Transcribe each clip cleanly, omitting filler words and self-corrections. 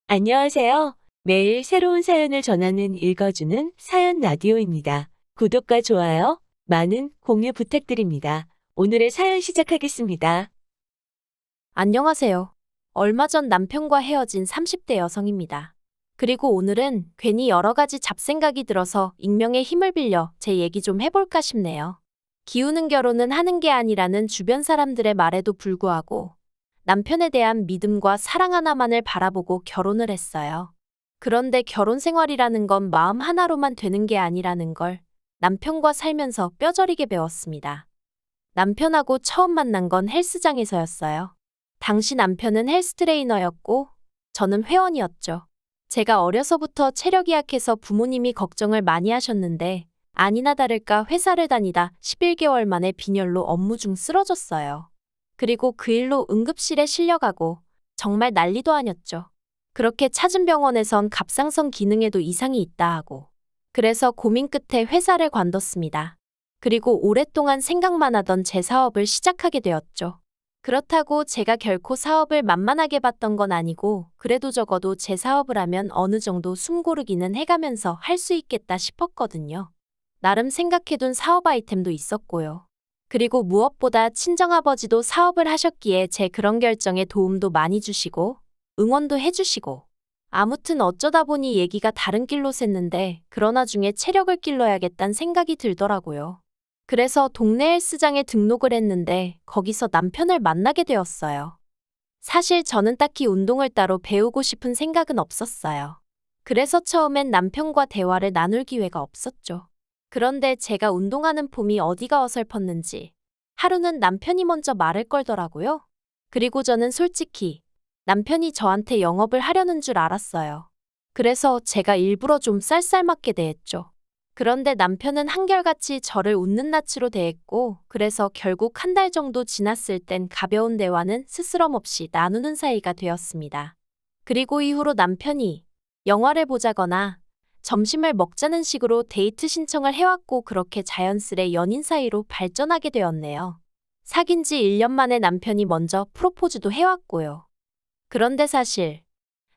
안녕하세요. 매일 새로운 사연을 전하는 읽어주는 사연 라디오입니다. 구독과 좋아요, 많은 공유 부탁드립니다. 오늘의 사연 시작하겠습니다. 안녕하세요. 얼마 전 남편과 헤어진 30대 여성입니다. 그리고 오늘은 괜히 여러 가지 잡생각이 들어서 익명의 힘을 빌려 제 얘기 좀 해볼까 싶네요. 기우는 결혼은 하는 게 아니라는 주변 사람들의 말에도 불구하고 남편에 대한 믿음과 사랑 하나만을 바라보고 결혼을 했어요. 그런데 결혼 생활이라는 건 마음 하나로만 되는 게 아니라는 걸 남편과 살면서 뼈저리게 배웠습니다. 남편하고 처음 만난 건 헬스장에서였어요. 당시 남편은 헬스 트레이너였고 저는 회원이었죠. 제가 어려서부터 체력이 약해서 부모님이 걱정을 많이 하셨는데 아니나 다를까 회사를 다니다 11개월 만에 빈혈로 업무 중 쓰러졌어요. 그리고 그 일로 응급실에 실려가고 정말 난리도 아니었죠. 그렇게 찾은 병원에선 갑상선 기능에도 이상이 있다 하고 그래서 고민 끝에 회사를 관뒀습니다. 그리고 오랫동안 생각만 하던 제 사업을 시작하게 되었죠. 그렇다고 제가 결코 사업을 만만하게 봤던 건 아니고 그래도 적어도 제 사업을 하면 어느 정도 숨 고르기는 해가면서 할 수 있겠다 싶었거든요. 나름 생각해둔 사업 아이템도 있었고요. 그리고 무엇보다 친정아버지도 사업을 하셨기에 제 그런 결정에 도움도 많이 주시고 응원도 해주시고 아무튼 어쩌다 보니 얘기가 다른 길로 샜는데 그러나 중에 체력을 길러야겠다는 생각이 들더라고요. 그래서 동네 헬스장에 등록을 했는데 거기서 남편을 만나게 되었어요. 사실 저는 딱히 운동을 따로 배우고 싶은 생각은 없었어요. 그래서 처음엔 남편과 대화를 나눌 기회가 없었죠. 그런데 제가 운동하는 폼이 어디가 어설펐는지 하루는 남편이 먼저 말을 걸더라고요. 그리고 저는 솔직히 남편이 저한테 영업을 하려는 줄 알았어요. 그래서 제가 일부러 좀 쌀쌀맞게 대했죠. 그런데 남편은 한결같이 저를 웃는 낯으로 대했고 그래서 결국 한 달 정도 지났을 땐 가벼운 대화는 스스럼 없이 나누는 사이가 되었습니다. 그리고 이후로 남편이 영화를 보자거나 점심을 먹자는 식으로 데이트 신청을 해왔고 그렇게 자연스레 연인 사이로 발전하게 되었네요. 사귄 지 1년 만에 남편이 먼저 프로포즈도 해왔고요. 그런데 사실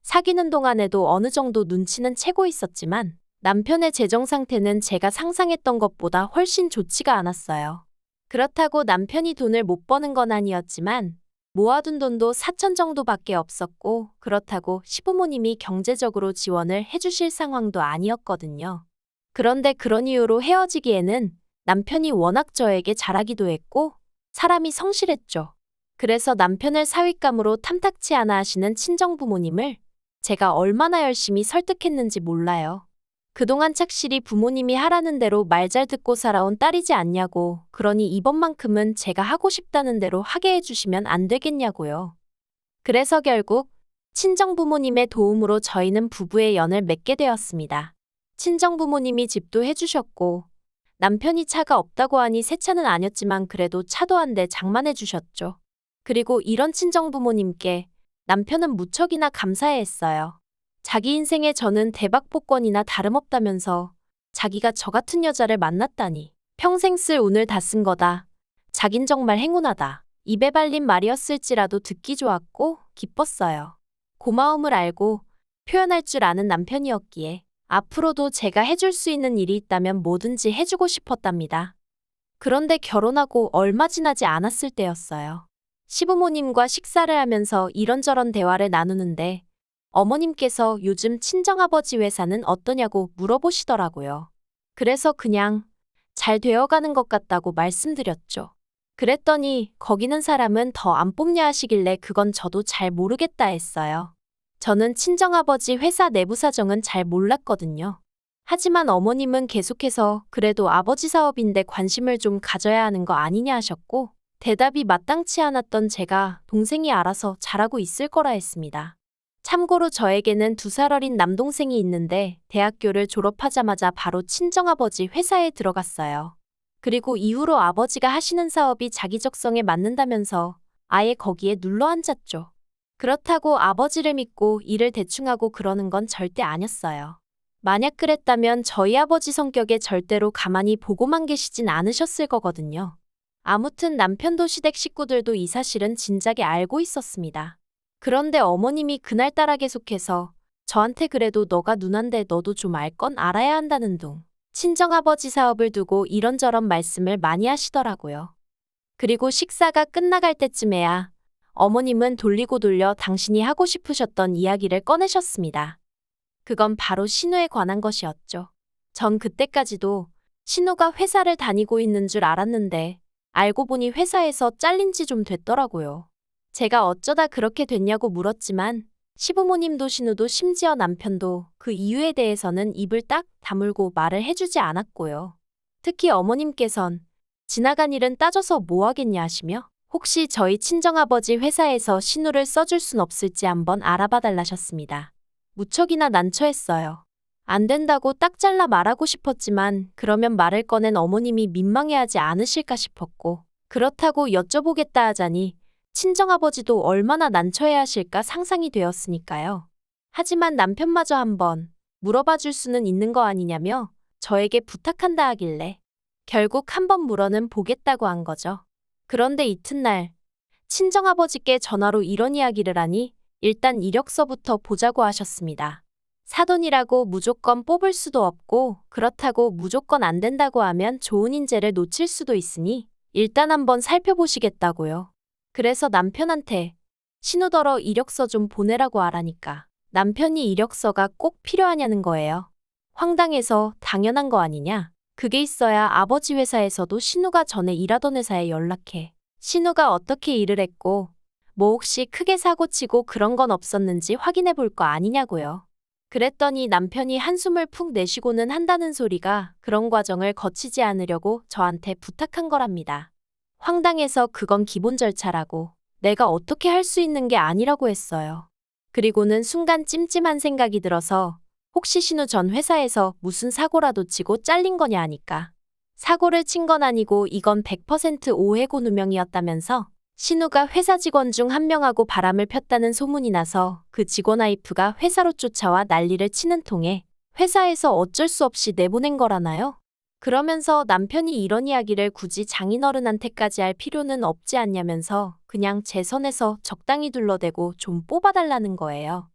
사귀는 동안에도 어느 정도 눈치는 채고 있었지만 남편의 재정 상태는 제가 상상했던 것보다 훨씬 좋지가 않았어요. 그렇다고 남편이 돈을 못 버는 건 아니었지만 모아둔 돈도 4천 정도밖에 없었고 그렇다고 시부모님이 경제적으로 지원을 해주실 상황도 아니었거든요. 그런데 그런 이유로 헤어지기에는 남편이 워낙 저에게 잘하기도 했고 사람이 성실했죠. 그래서 남편을 사윗감으로 탐탁치 않아 하시는 친정부모님을 제가 얼마나 열심히 설득했는지 몰라요. 그동안 착실히 부모님이 하라는 대로 말 잘 듣고 살아온 딸이지 않냐고, 그러니 이번만큼은 제가 하고 싶다는 대로 하게 해주시면 안 되겠냐고요. 그래서 결국 친정부모님의 도움으로 저희는 부부의 연을 맺게 되었습니다. 친정부모님이 집도 해주셨고 남편이 차가 없다고 하니 새 차는 아니었지만 그래도 차도 한 대 장만해 주셨죠. 그리고 이런 친정부모님께 남편은 무척이나 감사해했어요. 자기 인생에 저는 대박복권이나 다름없다면서 자기가 저 같은 여자를 만났다니 평생 쓸 운을 다 쓴 거다. 자긴 정말 행운하다. 입에 발린 말이었을지라도 듣기 좋았고 기뻤어요. 고마움을 알고 표현할 줄 아는 남편이었기에 앞으로도 제가 해줄 수 있는 일이 있다면 뭐든지 해주고 싶었답니다. 그런데 결혼하고 얼마 지나지 않았을 때였어요. 시부모님과 식사를 하면서 이런저런 대화를 나누는데 어머님께서 요즘 친정아버지 회사는 어떠냐고 물어보시더라고요. 그래서 그냥 잘 되어가는 것 같다고 말씀드렸죠. 그랬더니 거기는 사람은 더 안 뽑냐 하시길래 그건 저도 잘 모르겠다 했어요. 저는 친정아버지 회사 내부 사정은 잘 몰랐거든요. 하지만 어머님은 계속해서 그래도 아버지 사업인데 관심을 좀 가져야 하는 거 아니냐 하셨고 대답이 마땅치 않았던 제가 동생이 알아서 잘하고 있을 거라 했습니다. 참고로 저에게는 2살 어린 남동생이 있는데 대학교를 졸업하자마자 바로 친정아버지 회사에 들어갔어요. 그리고 이후로 아버지가 하시는 사업이 자기 적성에 맞는다면서 아예 거기에 눌러 앉았죠. 그렇다고 아버지를 믿고 일을 대충 하고 그러는 건 절대 아니었어요. 만약 그랬다면 저희 아버지 성격에 절대로 가만히 보고만 계시진 않으셨을 거거든요. 아무튼 남편도 시댁 식구들도 이 사실은 진작에 알고 있었습니다. 그런데 어머님이 그날따라 계속해서 저한테 그래도 너가 누난데 너도 좀 알 건 알아야 한다는 둥. 친정아버지 사업을 두고 이런저런 말씀을 많이 하시더라고요. 그리고 식사가 끝나갈 때쯤에야 어머님은 돌리고 돌려 당신이 하고 싶으셨던 이야기를 꺼내셨습니다. 그건 바로 신우에 관한 것이었죠. 전 그때까지도 신우가 회사를 다니고 있는 줄 알았는데 알고 보니 회사에서 잘린 지 좀 됐더라고요. 제가 어쩌다 그렇게 됐냐고 물었지만 시부모님도 신우도 심지어 남편도 그 이유에 대해서는 입을 딱 다물고 말을 해주지 않았고요. 특히 어머님께선 지나간 일은 따져서 뭐 하겠냐 하시며 혹시 저희 친정아버지 회사에서 신우를 써줄 순 없을지 한번 알아봐 달라셨습니다. 무척이나 난처했어요. 안 된다고 딱 잘라 말하고 싶었지만 그러면 말을 꺼낸 어머님이 민망해하지 않으실까 싶었고 그렇다고 여쭤보겠다 하자니 친정아버지도 얼마나 난처해하실까 상상이 되었으니까요. 하지만 남편마저 한번 물어봐 줄 수는 있는 거 아니냐며 저에게 부탁한다 하길래 결국 한번 물어는 보겠다고 한 거죠. 그런데 이튿날 친정아버지께 전화로 이런 이야기를 하니 일단 이력서부터 보자고 하셨습니다. 사돈이라고 무조건 뽑을 수도 없고 그렇다고 무조건 안 된다고 하면 좋은 인재를 놓칠 수도 있으니 일단 한번 살펴보시겠다고요. 그래서 남편한테 신우더러 이력서 좀 보내라고 하라니까 남편이 이력서가 꼭 필요하냐는 거예요. 황당해서 당연한 거 아니냐? 그게 있어야 아버지 회사에서도 신우가 전에 일하던 회사에 연락해. 신우가 어떻게 일을 했고 뭐 혹시 크게 사고치고 그런 건 없었는지 확인해 볼 거 아니냐고요. 그랬더니 남편이 한숨을 푹 내쉬고는 한다는 소리가 그런 과정을 거치지 않으려고 저한테 부탁한 거랍니다. 황당해서 그건 기본 절차라고 내가 어떻게 할 수 있는 게 아니라고 했어요. 그리고는 순간 찜찜한 생각이 들어서 혹시 신우 전 회사에서 무슨 사고라도 치고 잘린 거냐 하니까 사고를 친 건 아니고 이건 100% 오해고 누명이었다면서 신우가 회사 직원 중 한 명하고 바람을 폈다는 소문이 나서 그 직원 와이프가 회사로 쫓아와 난리를 치는 통에 회사에서 어쩔 수 없이 내보낸 거라나요? 그러면서 남편이 이런 이야기를 굳이 장인어른한테까지 할 필요는 없지 않냐면서 그냥 제 선에서 적당히 둘러대고 좀 뽑아달라는 거예요.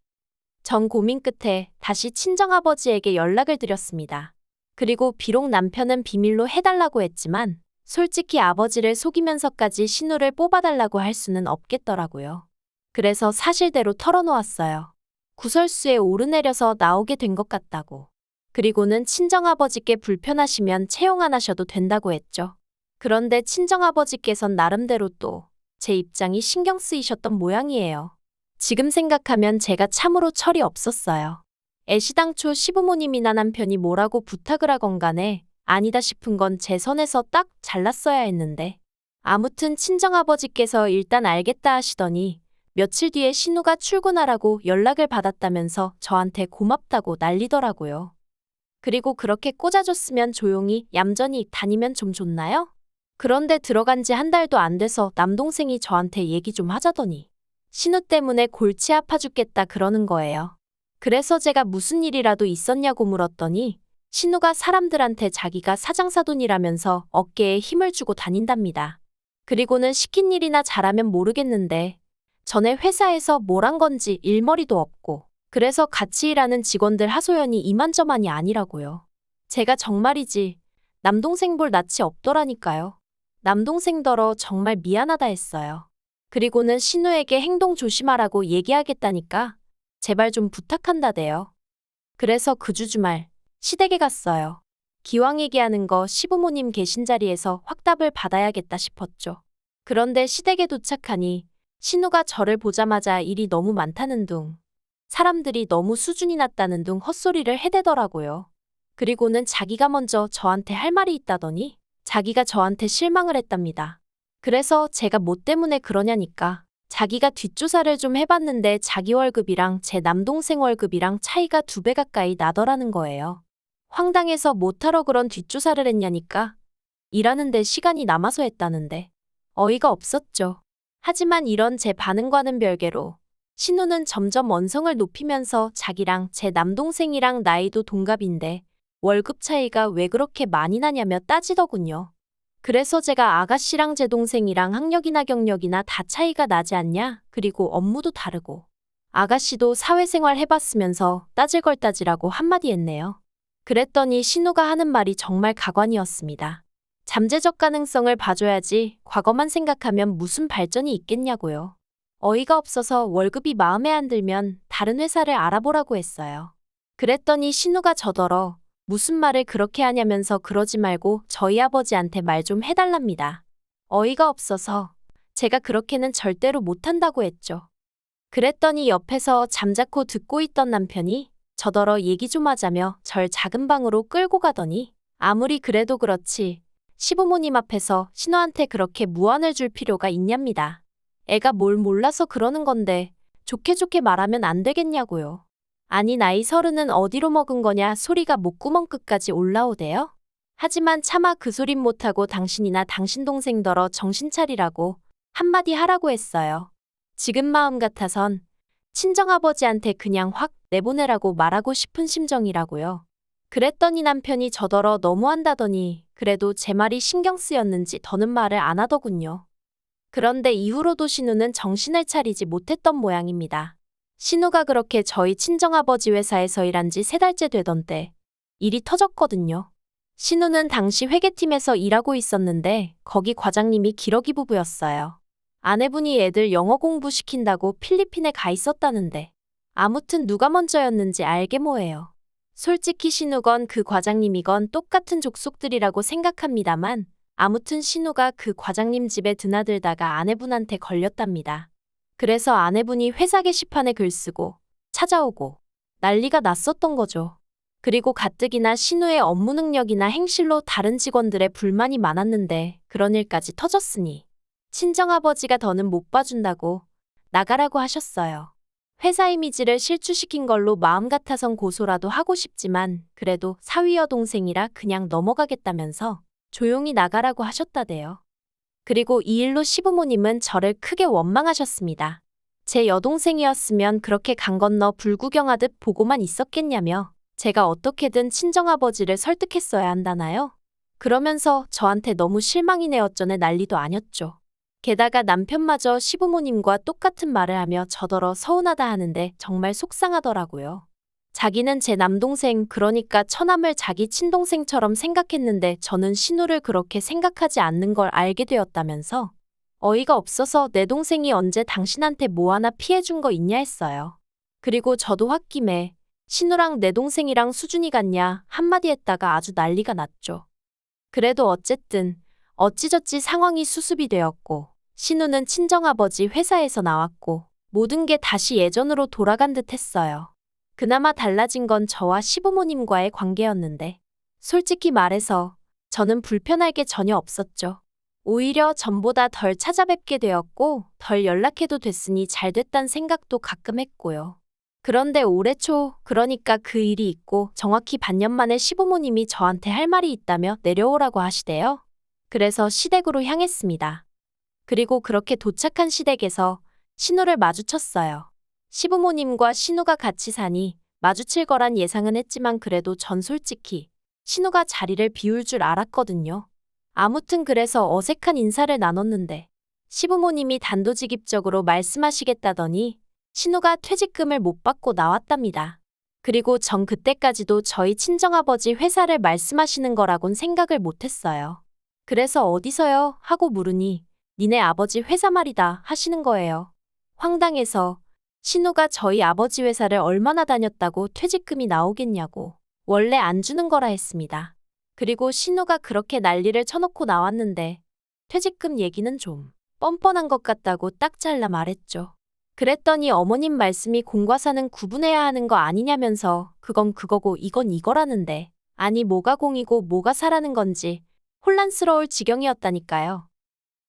전 고민 끝에 다시 친정아버지에게 연락을 드렸습니다. 그리고 비록 남편은 비밀로 해달라고 했지만 솔직히 아버지를 속이면서까지 신우를 뽑아달라고 할 수는 없겠더라고요. 그래서 사실대로 털어놓았어요. 구설수에 오르내려서 나오게 된 것 같다고. 그리고는 친정아버지께 불편하시면 채용 안 하셔도 된다고 했죠. 그런데 친정아버지께선 나름대로 또 제 입장이 신경 쓰이셨던 모양이에요. 지금 생각하면 제가 참으로 철이 없었어요. 애시당초 시부모님이나 남편이 뭐라고 부탁을 하건 간에 아니다 싶은 건 제 선에서 딱 잘랐어야 했는데 아무튼 친정아버지께서 일단 알겠다 하시더니 며칠 뒤에 신우가 출근하라고 연락을 받았다면서 저한테 고맙다고 난리더라고요. 그리고 그렇게 꽂아줬으면 조용히 얌전히 다니면 좀 좋나요? 그런데 들어간 지 한 달도 안 돼서 남동생이 저한테 얘기 좀 하자더니 신우 때문에 골치 아파 죽겠다 그러는 거예요. 그래서 제가 무슨 일이라도 있었냐고 물었더니 신우가 사람들한테 자기가 사장사돈이라면서 어깨에 힘을 주고 다닌답니다. 그리고는 시킨 일이나 잘하면 모르겠는데 전에 회사에서 뭘 한 건지 일머리도 없고 그래서 같이 일하는 직원들 하소연이 이만저만이 아니라고요. 제가 정말이지 남동생 볼 낯이 없더라니까요. 남동생더러 정말 미안하다 했어요. 그리고는 신우에게 행동 조심하라고 얘기하겠다니까 제발 좀 부탁한다대요. 그래서 그 주말 시댁에 갔어요. 기왕 얘기하는 거 시부모님 계신 자리에서 확답을 받아야겠다 싶었죠. 그런데 시댁에 도착하니 신우가 저를 보자마자 일이 너무 많다는 둥, 사람들이 너무 수준이 낮다는 둥 헛소리를 해대더라고요. 그리고는 자기가 먼저 저한테 할 말이 있다더니 자기가 저한테 실망을 했답니다. 그래서 제가 뭐 때문에 그러냐니까 자기가 뒷조사를 좀 해봤는데 자기 월급이랑 제 남동생 월급이랑 차이가 2배 가까이 나더라는 거예요. 황당해서 못하러 그런 뒷조사를 했냐니까 일하는데 시간이 남아서 했다는데 어이가 없었죠. 하지만 이런 제 반응과는 별개로 신우는 점점 언성을 높이면서 자기랑 제 남동생이랑 나이도 동갑인데 월급 차이가 왜 그렇게 많이 나냐며 따지더군요. 그래서 제가 아가씨랑 제 동생이랑 학력이나 경력이나 다 차이가 나지 않냐? 그리고 업무도 다르고 아가씨도 사회생활 해봤으면서 따질 걸 따지라고 한마디 했네요. 그랬더니 신우가 하는 말이 정말 가관이었습니다. 잠재적 가능성을 봐줘야지 과거만 생각하면 무슨 발전이 있겠냐고요. 어이가 없어서 월급이 마음에 안 들면 다른 회사를 알아보라고 했어요. 그랬더니 신우가 저더러 무슨 말을 그렇게 하냐면서 그러지 말고 저희 아버지한테 말 좀 해달랍니다. 어이가 없어서 제가 그렇게는 절대로 못한다고 했죠. 그랬더니 옆에서 잠자코 듣고 있던 남편이 저더러 얘기 좀 하자며 절 작은 방으로 끌고 가더니 아무리 그래도 그렇지 시부모님 앞에서 신우한테 그렇게 무안을 줄 필요가 있냐입니다. 애가 뭘 몰라서 그러는 건데 좋게 좋게 말하면 안 되겠냐고요. 아니 나이 30은 어디로 먹은 거냐 소리가 목구멍 끝까지 올라오대요. 하지만 차마 그 소린 못하고 당신이나 당신 동생더러 정신 차리라고 한마디 하라고 했어요. 지금 마음 같아선 친정아버지한테 그냥 확 내보내라고 말하고 싶은 심정이라고요. 그랬더니 남편이 저더러 너무한다더니 그래도 제 말이 신경 쓰였는지 더는 말을 안 하더군요. 그런데 이후로도 신우는 정신을 차리지 못했던 모양입니다. 신우가 그렇게 저희 친정아버지 회사에서 일한 지 3달째 되던 때 일이 터졌거든요. 신우는 당시 회계팀에서 일하고 있었는데 거기 과장님이 기러기 부부였어요. 아내분이 애들 영어 공부시킨다고 필리핀에 가 있었다는데 아무튼 누가 먼저였는지 알게 뭐예요. 솔직히 신우건 그 과장님이건 똑같은 족속들이라고 생각합니다만 아무튼 신우가 그 과장님 집에 드나들다가 아내분한테 걸렸답니다. 그래서 아내분이 회사 게시판에 글 쓰고 찾아오고 난리가 났었던 거죠. 그리고 가뜩이나 신우의 업무 능력이나 행실로 다른 직원들의 불만이 많았는데 그런 일까지 터졌으니 친정아버지가 더는 못 봐준다고 나가라고 하셨어요. 회사 이미지를 실추시킨 걸로 마음 같아선 고소라도 하고 싶지만 그래도 사위 여동생이라 그냥 넘어가겠다면서 조용히 나가라고 하셨다대요. 그리고 이 일로 시부모님은 저를 크게 원망하셨습니다. 제 여동생이었으면 그렇게 강 건너 불구경하듯 보고만 있었겠냐며 제가 어떻게든 친정아버지를 설득했어야 한다나요? 그러면서 저한테 너무 실망이네 어쩌네 난리도 아녔죠. 게다가 남편마저 시부모님과 똑같은 말을 하며 저더러 서운하다 하는데 정말 속상하더라고요. 자기는 제 남동생 그러니까 처남을 자기 친동생처럼 생각했는데 저는 신우를 그렇게 생각하지 않는 걸 알게 되었다면서 어이가 없어서 내 동생이 언제 당신한테 뭐 하나 피해준 거 있냐 했어요. 그리고 저도 홧김에 신우랑 내 동생이랑 수준이 같냐 한마디 했다가 아주 난리가 났죠. 그래도 어쨌든 어찌저찌 상황이 수습이 되었고 신우는 친정아버지 회사에서 나왔고 모든 게 다시 예전으로 돌아간 듯 했어요. 그나마 달라진 건 저와 시부모님과의 관계였는데 솔직히 말해서 저는 불편할 게 전혀 없었죠. 오히려 전보다 덜 찾아뵙게 되었고 덜 연락해도 됐으니 잘 됐단 생각도 가끔 했고요. 그런데 올해 초 그러니까 그 일이 있고 정확히 반년 만에 시부모님이 저한테 할 말이 있다며 내려오라고 하시대요. 그래서 시댁으로 향했습니다. 그리고 그렇게 도착한 시댁에서 신우를 마주쳤어요. 시부모님과 신우가 같이 사니 마주칠 거란 예상은 했지만 그래도 전 솔직히 신우가 자리를 비울 줄 알았거든요. 아무튼 그래서 어색한 인사를 나눴는데 시부모님이 단도직입적으로 말씀하시겠다더니 신우가 퇴직금을 못 받고 나왔답니다. 그리고 전 그때까지도 저희 친정아버지 회사를 말씀하시는 거라곤 생각을 못했어요. 그래서 어디서요? 하고 물으니 니네 아버지 회사 말이다 하시는 거예요. 황당해서 신우가 저희 아버지 회사를 얼마나 다녔다고 퇴직금이 나오겠냐고 원래 안 주는 거라 했습니다. 그리고 신우가 그렇게 난리를 쳐놓고 나왔는데 퇴직금 얘기는 좀 뻔뻔한 것 같다고 딱 잘라 말했죠. 그랬더니 어머님 말씀이 공과 사는 구분해야 하는 거 아니냐면서 그건 그거고 이건 이거라는데 아니 뭐가 공이고 뭐가 사라는 건지 혼란스러울 지경이었다니까요.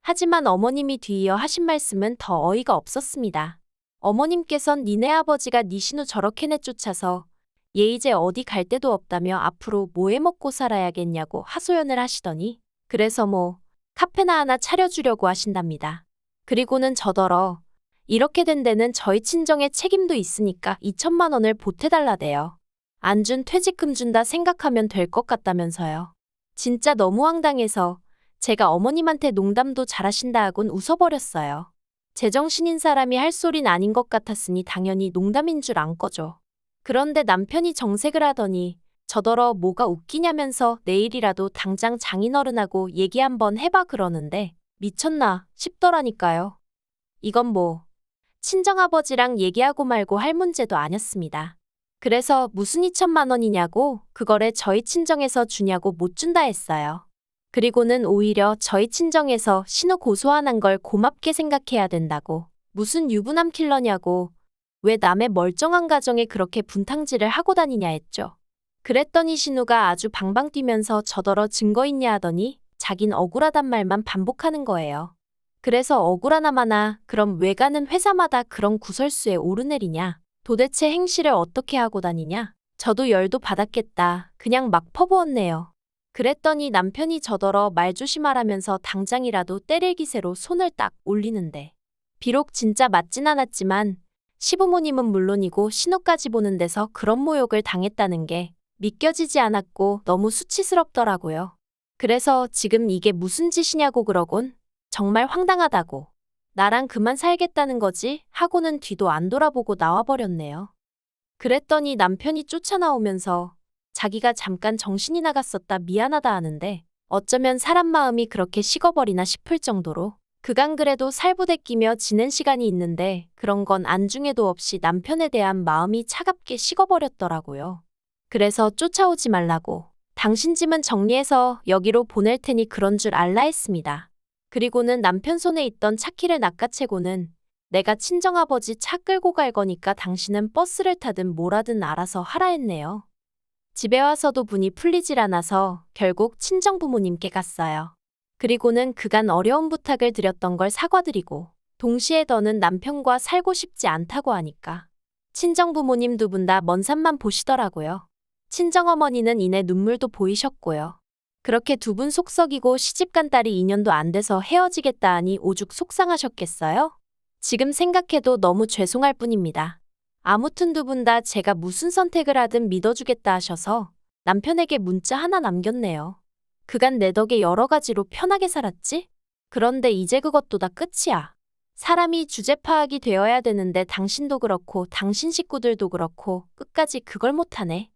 하지만 어머님이 뒤이어 하신 말씀은 더 어이가 없었습니다. 어머님께선 니네 아버지가 니 신우 저렇게 내쫓아서 얘 이제 어디 갈 데도 없다며 앞으로 뭐 해먹고 살아야겠냐고 하소연을 하시더니 그래서 뭐 카페나 하나 차려주려고 하신답니다. 그리고는 저더러 이렇게 된 데는 저희 친정에 책임도 있으니까 2천만 원을 보태달라대요. 안 준 퇴직금 준다 생각하면 될 것 같다면서요. 진짜 너무 황당해서 제가 어머님한테 농담도 잘하신다 하곤 웃어버렸어요. 제정신인 사람이 할 소린 아닌 것 같았으니 당연히 농담인 줄 안 거죠. 그런데 남편이 정색을 하더니 저더러 뭐가 웃기냐면서 내일이라도 당장 장인어른하고 얘기 한번 해봐 그러는데 미쳤나 싶더라니까요. 이건 뭐 친정아버지랑 얘기하고 말고 할 문제도 아니었습니다. 그래서 무슨 2천만 원이냐고 그거를 저희 친정에서 주냐고 못 준다 했어요. 그리고는 오히려 저희 친정에서 신호 고소하는 걸 고맙게 생각해야 된다고 무슨 유부남 킬러냐고 왜 남의 멀쩡한 가정에 그렇게 분탕질을 하고 다니냐 했죠. 그랬더니 신우가 아주 방방 뛰면서 저더러 증거 있냐 하더니 자긴 억울하단 말만 반복하는 거예요. 그래서 억울하나마나 그럼 왜 가는 회사마다 그런 구설수에 오르내리냐? 도대체 행실을 어떻게 하고 다니냐? 저도 열도 받았겠다. 그냥 막 퍼부었네요. 그랬더니 남편이 저더러 말 조심하라면서 당장이라도 때릴 기세로 손을 딱 올리는데 비록 진짜 맞진 않았지만 시부모님은 물론이고 신호까지 보는 데서 그런 모욕을 당했다는 게 믿겨지지 않았고 너무 수치스럽더라고요. 그래서 지금 이게 무슨 짓이냐고 그러곤 정말 황당하다고 나랑 그만 살겠다는 거지 하고는 뒤도 안 돌아보고 나와버렸네요. 그랬더니 남편이 쫓아나오면서 자기가 잠깐 정신이 나갔었다 미안하다 하는데 어쩌면 사람 마음이 그렇게 식어버리나 싶을 정도로 그간 그래도 살부대 끼며 지낸 시간이 있는데 그런 건 안중에도 없이 남편에 대한 마음이 차갑게 식어버렸더라고요. 그래서 쫓아오지 말라고 당신 짐은 정리해서 여기로 보낼 테니 그런 줄 알라 했습니다. 그리고는 남편 손에 있던 차키를 낚아채고는 내가 친정아버지 차 끌고 갈 거니까 당신은 버스를 타든 뭐라든 알아서 하라 했네요. 집에 와서도 분이 풀리질 않아서 결국 친정부모님께 갔어요. 그리고는 그간 어려운 부탁을 드렸던 걸 사과드리고 동시에 더는 남편과 살고 싶지 않다고 하니까 친정부모님 두 분 다 먼 산만 보시더라고요. 친정어머니는 이내 눈물도 보이셨고요. 그렇게 두 분 속썩이고 시집간 딸이 2년도 안 돼서 헤어지겠다 하니 오죽 속상하셨겠어요? 지금 생각해도 너무 죄송할 뿐입니다. 아무튼 두 분 다 제가 무슨 선택을 하든 믿어주겠다 하셔서 남편에게 문자 하나 남겼네요. 그간 내 덕에 여러 가지로 편하게 살았지? 그런데 이제 그것도 다 끝이야. 사람이 주제 파악이 되어야 되는데 당신도 그렇고 당신 식구들도 그렇고 끝까지 그걸 못하네.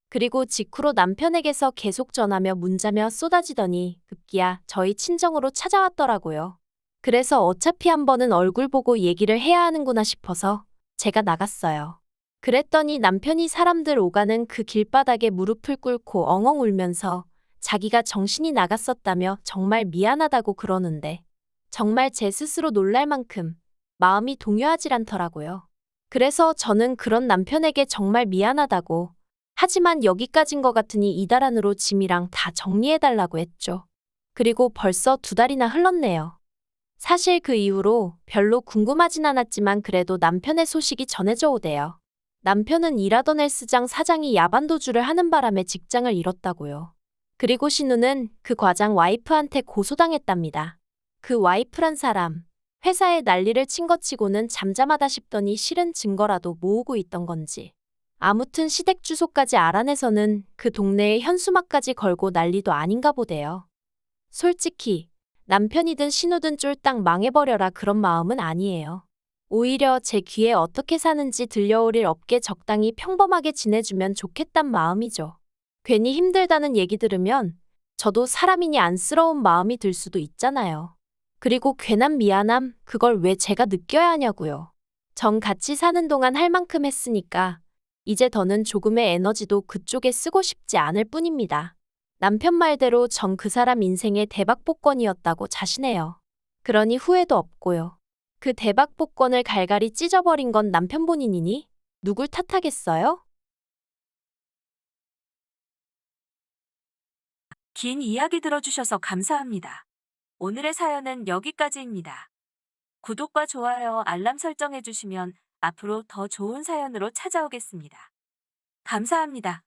그리고 직후로 남편에게서 계속 전화며 문자며 쏟아지더니 급기야 저희 친정으로 찾아왔더라고요. 그래서 어차피 한 번은 얼굴 보고 얘기를 해야 하는구나 싶어서 제가 나갔어요. 그랬더니 남편이 사람들 오가는 그 길바닥에 무릎을 꿇고 엉엉 울면서 자기가 정신이 나갔었다며 정말 미안하다고 그러는데 정말 제 스스로 놀랄 만큼 마음이 동요하질 않더라고요. 그래서 저는 그런 남편에게 정말 미안하다고 하지만 여기까진 것 같으니 이달 안으로 짐이랑 다 정리해달라고 했죠. 그리고 벌써 2달이나 흘렀네요. 사실 그 이후로 별로 궁금하진 않았지만 그래도 남편의 소식이 전해져 오대요. 남편은 일하던 헬스장 사장이 야반도주를 하는 바람에 직장을 잃었다고요. 그리고 신우는 그 과장 와이프한테 고소당했답니다. 그 와이프란 사람, 회사에 난리를 친 것 치고는 잠잠하다 싶더니 실은 증거라도 모으고 있던 건지. 아무튼 시댁 주소까지 알아내서는 그 동네에 현수막까지 걸고 난리도 아닌가 보대요. 솔직히 남편이든 신우든 쫄딱 망해버려라 그런 마음은 아니에요. 오히려 제 귀에 어떻게 사는지 들려올 일 없게 적당히 평범하게 지내주면 좋겠단 마음이죠. 괜히 힘들다는 얘기 들으면 저도 사람이니 안쓰러운 마음이 들 수도 있잖아요. 그리고 괜한 미안함, 그걸 왜 제가 느껴야 하냐고요. 전 같이 사는 동안 할 만큼 했으니까 이제 더는 조금의 에너지도 그쪽에 쓰고 싶지 않을 뿐입니다. 남편 말대로 전 그 사람 인생의 대박복권이었다고 자신해요. 그러니 후회도 없고요. 그 대박복권을 갈갈이 찢어버린 건 남편 본인이니 누굴 탓하겠어요? 긴 이야기 들어주셔서 감사합니다. 오늘의 사연은 여기까지입니다. 구독과 좋아요, 알람 설정해주시면 앞으로 더 좋은 사연으로 찾아오겠습니다. 감사합니다.